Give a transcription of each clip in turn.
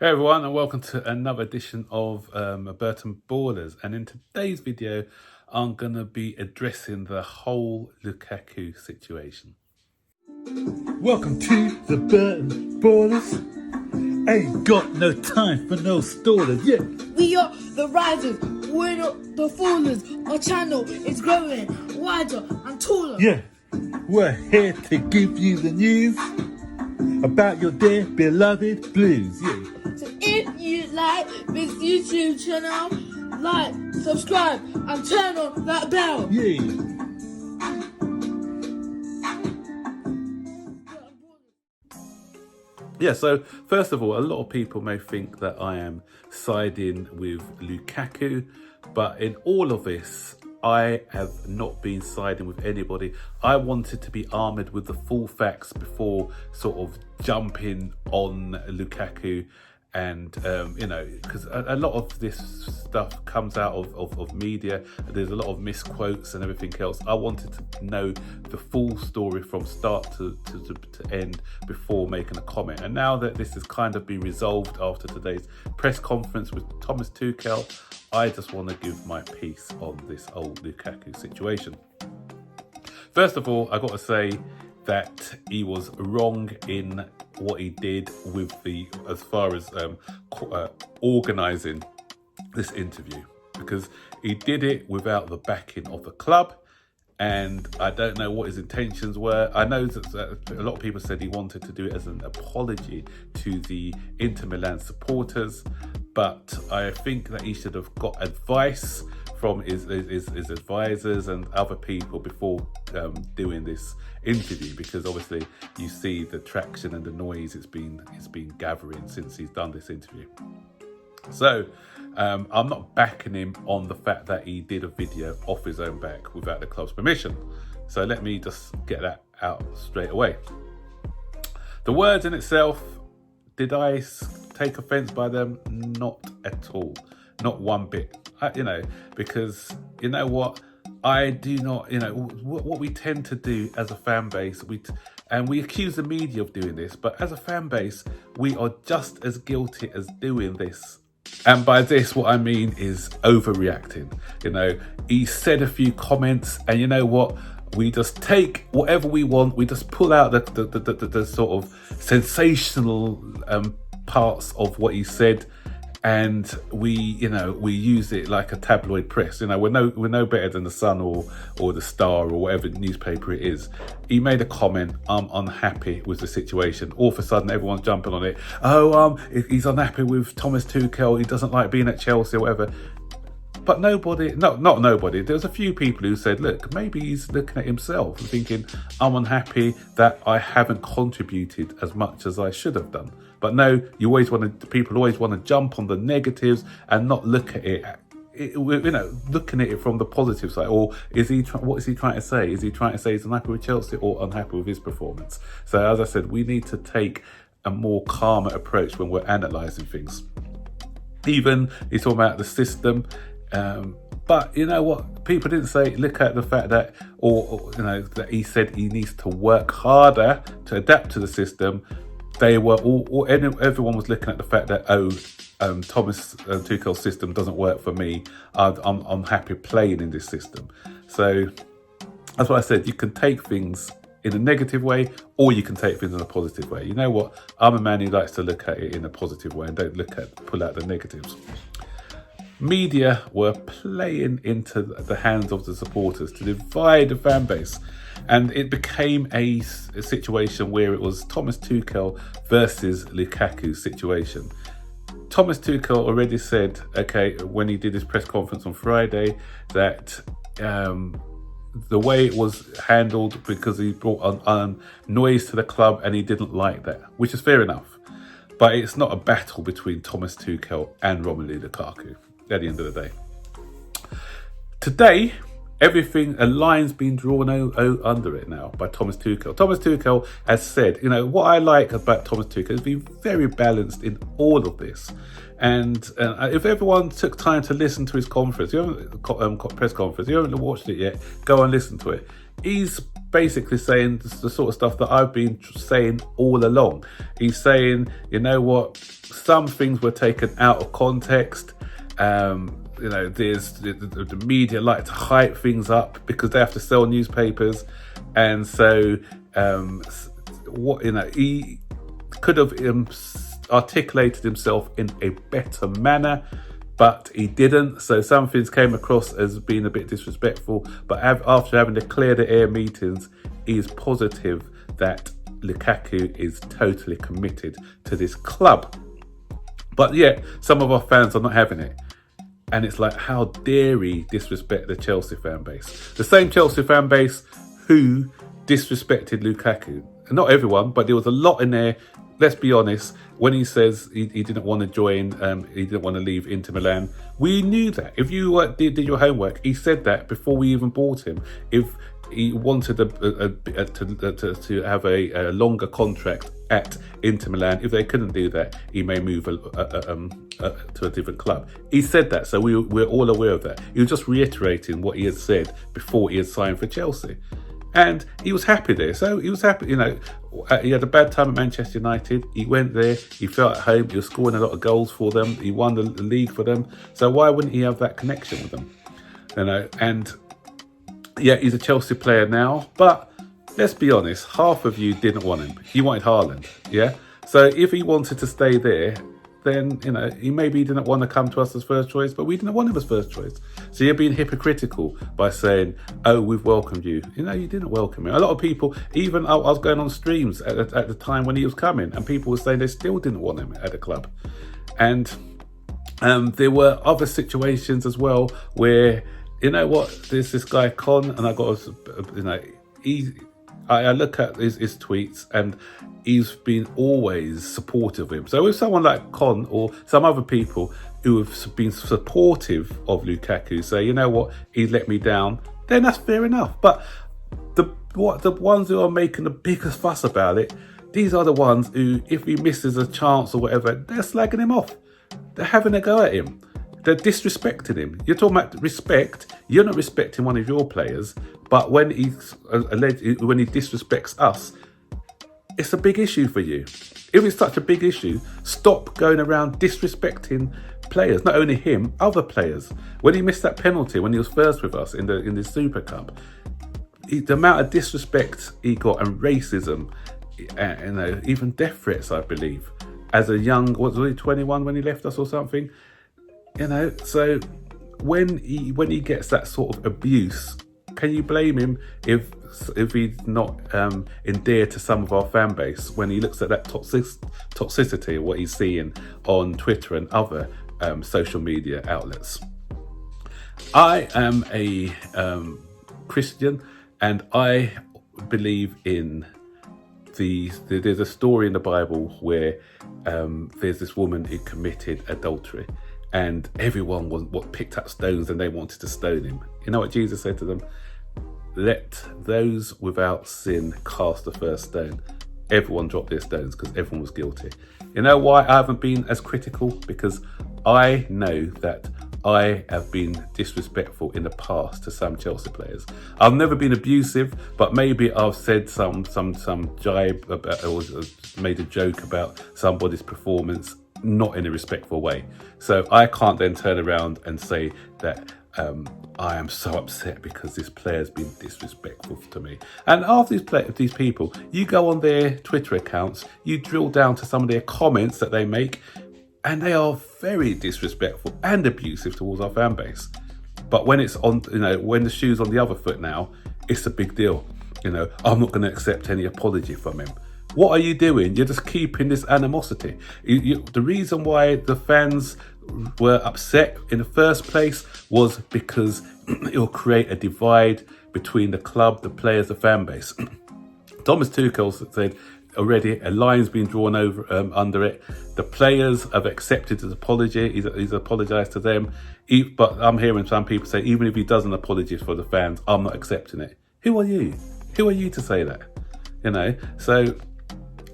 Hey everyone, and welcome to another edition of Burton Ballers. And in today's video, I'm going to be addressing the whole Lukaku situation. Welcome to the Burton Ballers. Ain't got no time for no stallers, yeah. We are the risers, we're not the fallers. Our channel is growing wider and taller. Yeah, we're here to give you the news about your dear beloved Blues, yeah. So if you like this YouTube channel, like, subscribe and turn on that bell. Yeah. Yeah, so first of all, a lot of people may think that I am siding with Lukaku, but in all of this, I have not been siding with anybody. I wanted to be armoured with the full facts before sort of jumping on Lukaku. And, because a lot of this stuff comes out of media. There's a lot of misquotes and everything else. I wanted to know the full story from start to end before making a comment. And now that this has kind of been resolved after today's press conference with Thomas Tuchel, I just want to give my piece on this old Lukaku situation. First of all, I got to say that he was wrong in what he did with as far as organising this interview, because he did it without the backing of the club, and I don't know what his intentions were. I know that a lot of people said he wanted to do it as an apology to the Inter Milan supporters, but I think that he should have got advice from his advisors and other people before doing this interview, because obviously you see the traction and the noise it's been gathering since he's done this interview. So I'm not backing him on the fact that he did a video off his own back without the club's permission. So let me just get that out straight away. The words in itself, did I take offence by them? Not at all, not one bit. Because you know what, I do not, what we tend to do as a fan base, we accuse the media of doing this, but as a fan base, we are just as guilty as doing this. And by this, what I mean is overreacting. He said a few comments, and you know what? We just take whatever we want. We just pull out the sort of sensational parts of what he said, and we use it like a tabloid press. We're no better than the Sun or the Star or whatever newspaper it is. He made a comment, I'm unhappy with the situation. All of a sudden everyone's jumping on it. He's unhappy with Thomas Tuchel, he doesn't like being at Chelsea or whatever. But not nobody. There's a few people who said, look, maybe he's looking at himself and thinking, I'm unhappy that I haven't contributed as much as I should have done. But no, people always want to jump on the negatives and not look at it, looking at it from the positive side. Or what is he trying to say? Is he trying to say he's unhappy with Chelsea or unhappy with his performance? So as I said, we need to take a more calmer approach when we're analysing things. Even he's talking about the system. But you know what? People didn't say, look at the fact that, that he said he needs to work harder to adapt to the system. They were everyone was looking at the fact that, Thomas Tuchel's system doesn't work for me. I'm happy playing in this system. So that's what I said. You can take things in a negative way, or you can take things in a positive way. You know what? I'm a man who likes to look at it in a positive way and don't pull out the negatives. Media were playing into the hands of the supporters to divide the fan base, and it became a situation where it was Thomas Tuchel versus Lukaku's situation. Thomas Tuchel already said, when he did his press conference on Friday, that the way it was handled, because he brought on noise to the club and he didn't like that, which is fair enough. But it's not a battle between Thomas Tuchel and Romelu Lukaku at the end of the day. Today, a line's been drawn under it now by Thomas Tuchel. Thomas Tuchel has said, what I like about Thomas Tuchel is being very balanced in all of this. And if everyone took time to listen to his conference, press conference, you haven't watched it yet, go and listen to it. He's basically saying the sort of stuff that I've been saying all along. He's saying, you know what, some things were taken out of context. There's the media like to hype things up because they have to sell newspapers, and so he could have articulated himself in a better manner, but he didn't. So some things came across as being a bit disrespectful, but after having the clear the air meetings, he is positive that Lukaku is totally committed to this club. But yet some of our fans are not having it. And it's like, how dare he disrespect the Chelsea fan base? The same Chelsea fan base who disrespected Lukaku. Not everyone, but there was a lot in there. Let's be honest, when he says he didn't want to join, he didn't want to leave Inter Milan, we knew that. If you did your homework, he said that before we even bought him. If he wanted to have a longer contract at Inter Milan, if they couldn't do that, he may move to a different club. He said that, so we're all aware of that. He was just reiterating what he had said before he had signed for Chelsea. And he was happy there. So he was happy, he had a bad time at Manchester United. He went there, he felt at home, he was scoring a lot of goals for them, he won the league for them. So why wouldn't he have that connection with them? And yeah, he's a Chelsea player now, but let's be honest, half of you didn't want him. You wanted Haaland, yeah? So if he wanted to stay there, then, he maybe didn't want to come to us as first choice, but we didn't want him as first choice. So you're being hypocritical by saying, oh, we've welcomed you. You didn't welcome him. A lot of people, even I was going on streams at the time when he was coming, and people were saying they still didn't want him at the club. And there were other situations as well where, there's this guy Con, and I got, I look at his tweets, and he's been always supportive of him. So if someone like Con or some other people who have been supportive of Lukaku say, you know what, he let me down, then that's fair enough. But the ones who are making the biggest fuss about it, these are the ones who, if he misses a chance or whatever, they're slagging him off. They're having a go at him. They're disrespecting him. You're talking about respect. You're not respecting one of your players, but when he disrespects us, it's a big issue for you. If it's such a big issue, stop going around disrespecting players. Not only him, other players. When he missed that penalty when he was first with us in the Super Cup, the amount of disrespect he got and racism, even death threats, I believe, as a young, was he 21 when he left us or something? So when he gets that sort of abuse, can you blame him if he's not endeared to some of our fan base when he looks at that toxicity of what he's seeing on Twitter and other social media outlets? I am a Christian, and I believe in there's a story in the Bible where there's this woman who committed adultery, and everyone picked up stones and they wanted to stone him. You know what Jesus said to them? Let those without sin cast the first stone. Everyone dropped their stones because everyone was guilty. You know why I haven't been as critical? Because I know that I have been disrespectful in the past to some Chelsea players. I've never been abusive, but maybe I've said some jibe about, or made a joke about somebody's performance, not in a respectful way. So I can't then turn around and say that I am so upset because this player's been disrespectful to me. And after these people, you go on their Twitter accounts, you drill down to some of their comments that they make, and they are very disrespectful and abusive towards our fan base. But when it's on, when the shoe's on the other foot now, it's a big deal. I'm not going to accept any apology from him. What are you doing? You're just keeping this animosity. The reason why the fans were upset in the first place was because it will create a divide between the club, the players, the fan base. Thomas Tuchel said already a line's been drawn over under it. The players have accepted his apology. He's apologised to them. But I'm hearing some people say, even if he doesn't apologise for the fans, I'm not accepting it. Who are you? Who are you to say that? So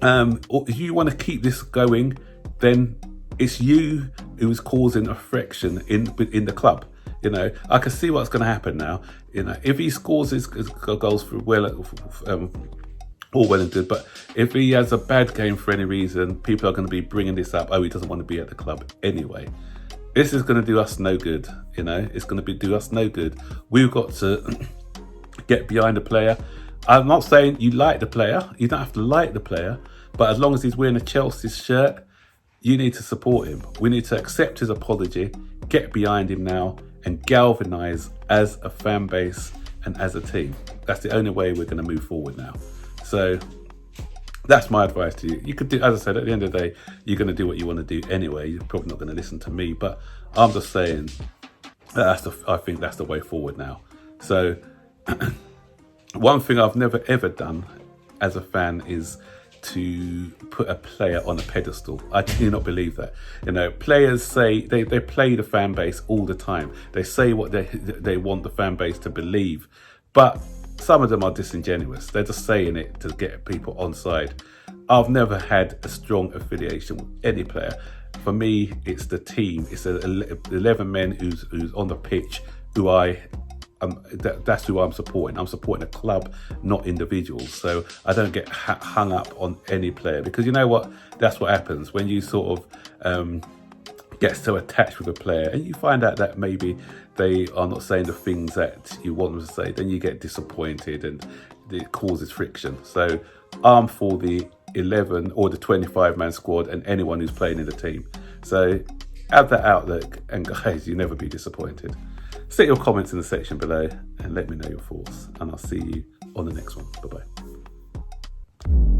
if you want to keep this going, then it's you who is causing a friction in the club. You know, I can see what's going to happen now. You know, if he scores his goals for all well and good, but if he has a bad game for any reason, people are going to be bringing this up. Oh, he doesn't want to be at the club anyway. This is going to do us no good. You know, it's going to do us no good. We've got to get behind the player. I'm not saying you like the player. You don't have to like the player, but as long as he's wearing a Chelsea shirt, you need to support him. We need to accept his apology, get behind him now, and galvanise as a fan base and as a team. That's the only way we're going to move forward now. So that's my advice to you. You could do, as I said, at the end of the day, you're going to do what you want to do anyway. You're probably not going to listen to me, but I'm just saying I think that's the way forward now. So one thing I've never ever done as a fan is to put a player on a pedestal. I do not believe that. You know, players say they play the fan base all the time. They say what they want the fan base to believe, but some of them are disingenuous. They're just saying it to get people on side. I've never had a strong affiliation with any player. For me, it's the team. It's 11 men who's on the pitch who that's who I'm supporting. I'm supporting a club, not individuals. So I don't get hung up on any player, because you know what? That's what happens when you sort of get so attached with a player and you find out that maybe they are not saying the things that you want them to say. Then you get disappointed and it causes friction. So I'm for the 11 or the 25-man squad and anyone who's playing in the team. So have that outlook, and guys, you'll never be disappointed. Set your comments in the section below and let me know your thoughts, and I'll see you on the next one. Bye-bye.